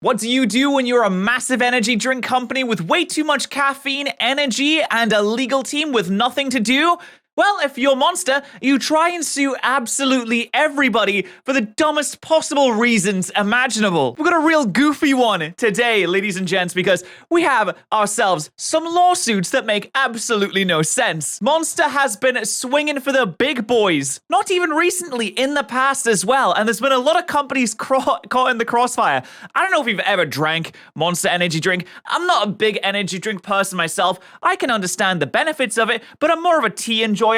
What do you do when you're a massive energy drink company with way too much caffeine, energy, and a legal team with nothing to do? Well, if you're Monster, you try and sue absolutely everybody for the dumbest possible reasons imaginable. We've got a real goofy one today, ladies and gents, because we have ourselves some lawsuits that make absolutely no sense. Monster has been swinging for the big boys, not even recently, in the past as well, and there's been a lot of companies caught in the crossfire. I don't know if you've ever drank Monster energy drink. I'm not a big energy drink person myself. I can understand the benefits of it, but I'm more of a tea enjoyer.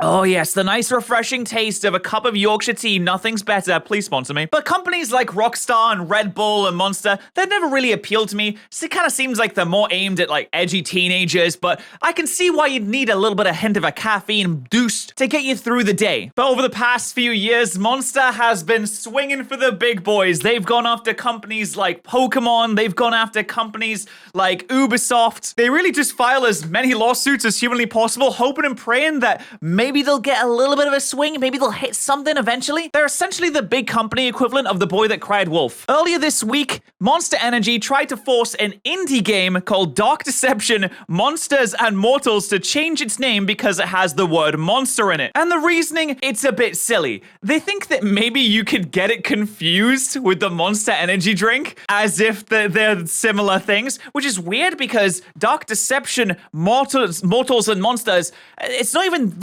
Oh yes, the nice refreshing taste of a cup of Yorkshire tea, nothing's better, please sponsor me. But companies like Rockstar and Red Bull and Monster, they've never really appealed to me. So it kind of seems like they're more aimed at like edgy teenagers, but I can see why you'd need a little bit of hint of a caffeine boost to get you through the day. But over the past few years, Monster has been swinging for the big boys. They've gone after companies like Pokemon, they've gone after companies like Ubisoft. They really just file as many lawsuits as humanly possible, hoping and praying that maybe they'll get a little bit of a swing, maybe they'll hit something eventually. They're essentially the big company equivalent of The Boy That Cried Wolf. Earlier this week, Monster Energy tried to force an indie game called Dark Deception Monsters and Mortals to change its name because it has the word monster in it. And the reasoning, it's a bit silly. They think that maybe you could get it confused with the Monster Energy drink, as if they're similar things, which is weird because Dark Deception Mortals and Monsters, it's not even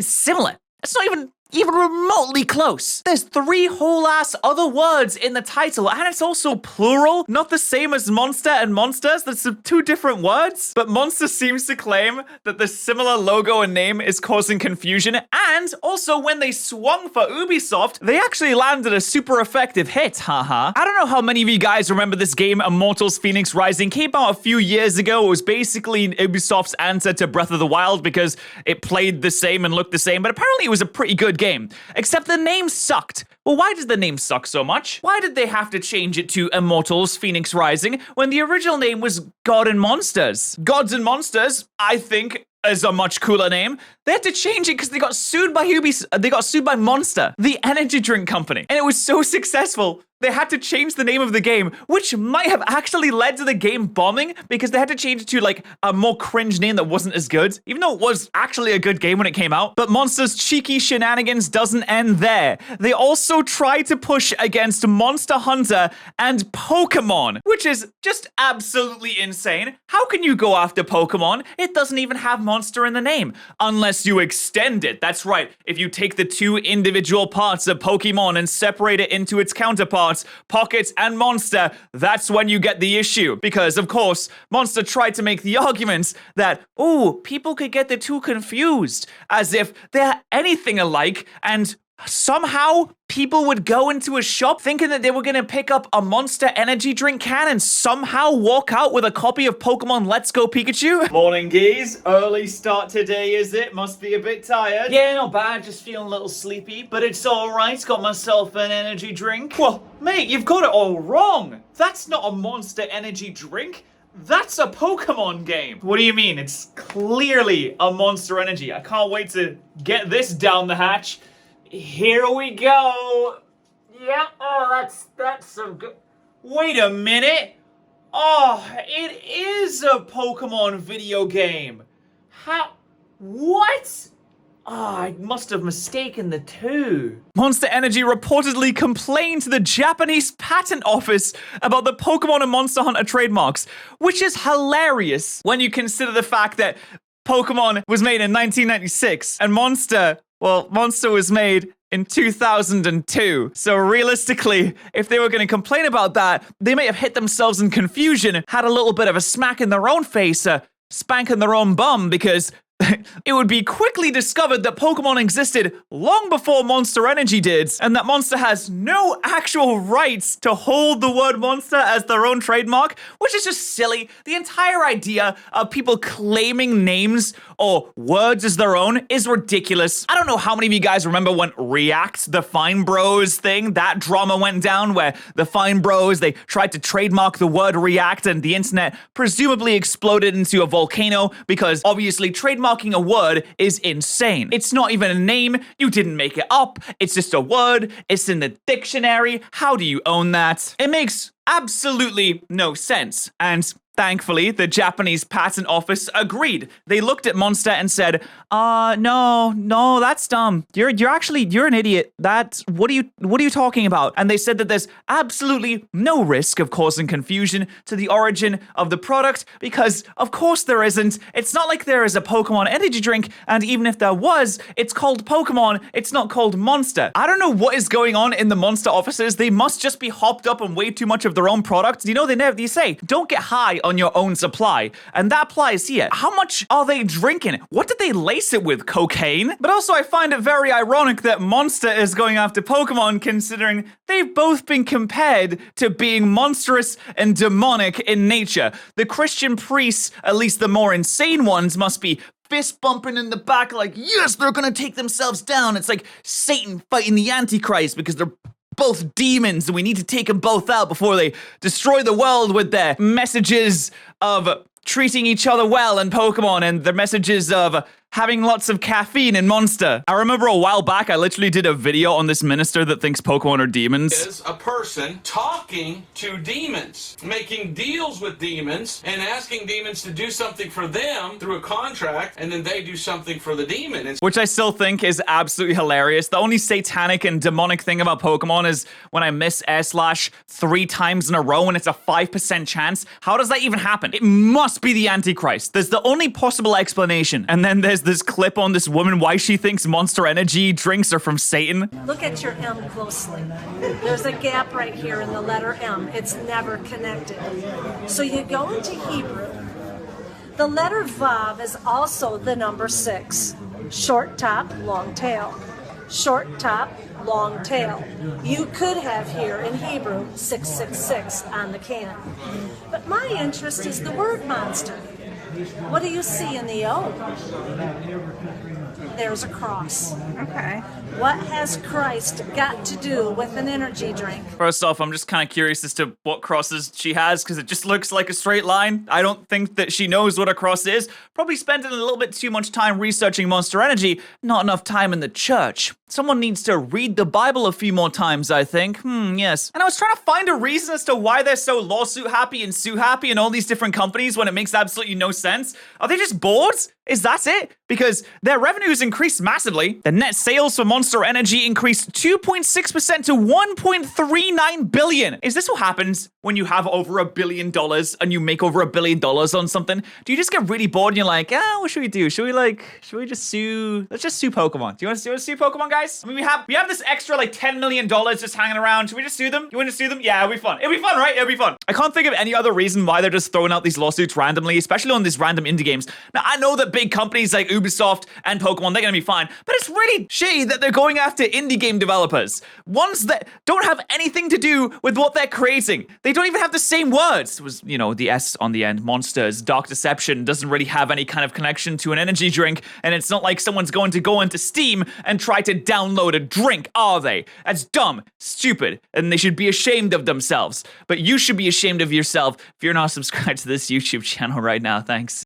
similar. It's not even remotely close. There's 3 whole ass other words in the title, and it's also plural, not the same as monster and monsters. That's 2 different words. But Monster seems to claim that the similar logo and name is causing confusion, and also when they swung for Ubisoft, they actually landed a super effective hit, haha. I don't know how many of you guys remember this game, Immortals Fenyx Rising. Came out a few years ago. It was basically Ubisoft's answer to Breath of the Wild because it played the same and looked the same, but apparently it was a pretty good game. Except the name sucked. Well, why did the name suck so much? Why did they have to change it to Immortals Fenyx Rising when the original name was God and Monsters? Gods and Monsters, I think, is a much cooler name. They had to change it because they got sued by they got sued by Monster, the energy drink company. And it was so successful, they had to change the name of the game, which might have actually led to the game bombing because they had to change it to like a more cringe name that wasn't as good, even though it was actually a good game when it came out. But Monster's cheeky shenanigans doesn't end there. They also tried to push against Monster Hunter and Pokemon, which is just absolutely insane. How can you go after Pokemon? It doesn't even have monster in the name, unless you extend it. That's right. If you take the 2 individual parts of Pokemon and separate it into its counterparts, Pocket and Monster, that's when you get the issue. Because, of course, Monster tried to make the arguments that, oh, people could get the 2 confused, as if they're anything alike, and somehow people would go into a shop thinking that they were going to pick up a Monster energy drink can and somehow walk out with a copy of Pokemon Let's Go Pikachu. Morning, geez. Early start today, is it? Must be a bit tired. Yeah, not bad. Just feeling a little sleepy, but it's all right. Got myself an energy drink. Well, mate, you've got it all wrong. That's not a Monster energy drink. That's a Pokemon game. What do you mean? It's clearly a Monster Energy. I can't wait to get this down the hatch. Here we go. Yeah, oh, that's some good. Wait a minute. Oh, it is a Pokemon video game. How? What? Ah, I must have mistaken the 2. Monster Energy reportedly complained to the Japanese patent office about the Pokemon and Monster Hunter trademarks, which is hilarious when you consider the fact that Pokemon was made in 1996 and Monster was made in 2002. So realistically, if they were going to complain about that, they may have hit themselves in confusion, had a little bit of a smack in their own face, a spank in their own bum, because it would be quickly discovered that Pokemon existed long before Monster Energy did, and that Monster has no actual rights to hold the word monster as their own trademark, which is just silly. The entire idea of people claiming names or words as their own is ridiculous. I don't know how many of you guys remember when React, the Fine Bros thing, that drama went down where the Fine Bros, they tried to trademark the word React and the internet presumably exploded into a volcano because obviously trademarking a word is insane. It's not even a name. You didn't make it up. It's just a word. It's in the dictionary. How do you own that? It makes absolutely no sense. And thankfully, the Japanese patent office agreed. They looked at Monster and said, no, that's dumb. You're an idiot. What are you talking about? And they said that there's absolutely no risk of causing confusion to the origin of the product, because of course there isn't. It's not like there is a Pokemon energy drink, and even if there was, it's called Pokemon, it's not called Monster. I don't know what is going on in the Monster offices. They must just be hopped up on way too much of their own products. They say, don't get high on your own supply, and that applies here. How much are they drinking? What did they lace it with? Cocaine? But also, I find it very ironic that Monster is going after Pokemon, considering they've both been compared to being monstrous and demonic in nature. The Christian priests, at least the more insane ones, must be fist bumping in the back like, yes, they're gonna take themselves down. It's like Satan fighting the Antichrist because they're both demons and we need to take them both out before they destroy the world with their messages of treating each other well in Pokemon and their messages of having lots of caffeine in Monster. I remember a while back, I literally did a video on this minister that thinks Pokemon are demons. Is a person talking to demons, making deals with demons, and asking demons to do something for them through a contract, and then they do something for the demon. Which I still think is absolutely hilarious. The only satanic and demonic thing about Pokemon is when I miss air slash 3 times in a row and it's a 5% chance. How does that even happen? It must be the Antichrist. There's the only possible explanation. And then there's this clip on this woman why she thinks Monster Energy drinks are from Satan. Look at your M closely. There's a gap right here in the letter M. It's never connected. So you go into Hebrew. The letter Vav is also the number 6. Short top, long tail. Short top, long tail. You could have here in Hebrew 666 on the can. But my interest is the word monster. What do you see in the O? There's a cross. Okay. What has Christ got to do with an energy drink? First off, I'm just kind of curious as to what crosses she has, because it just looks like a straight line. I don't think that she knows what a cross is. Probably spent a little bit too much time researching Monster Energy, not enough time in the church. Someone needs to read the Bible a few more times, I think. Yes. And I was trying to find a reason as to why they're so lawsuit happy and sue happy in all these different companies when it makes absolutely no sense. Are they just bored? Is that it? Because their revenues increased massively. The net sales for Monster Energy increased 2.6% to $1.39 billion. Is this what happens when you have over $1 billion and you make over $1 billion on something? Do you just get really bored and you're like, what should we do? Should we just sue? Let's just sue Pokemon. Do you want to sue Pokemon, guys? I mean, we have this extra like $10 million just hanging around. Should we just sue them? You want to sue them? Yeah, it'll be fun. It'll be fun, right? It'll be fun. I can't think of any other reason why they're just throwing out these lawsuits randomly, especially on these random indie games. Now, I know that big companies like Ubisoft and Pokemon, they're gonna be fine, but it's really shitty that they're going after indie game developers. Ones that don't have anything to do with what they're creating. They don't even have the same words. It was, the S on the end. Monsters, Dark Deception doesn't really have any kind of connection to an energy drink, and it's not like someone's going to go into Steam and try to download a drink, are they? That's dumb, stupid, and they should be ashamed of themselves. But you should be ashamed of yourself if you're not subscribed to this YouTube channel right now. Thanks.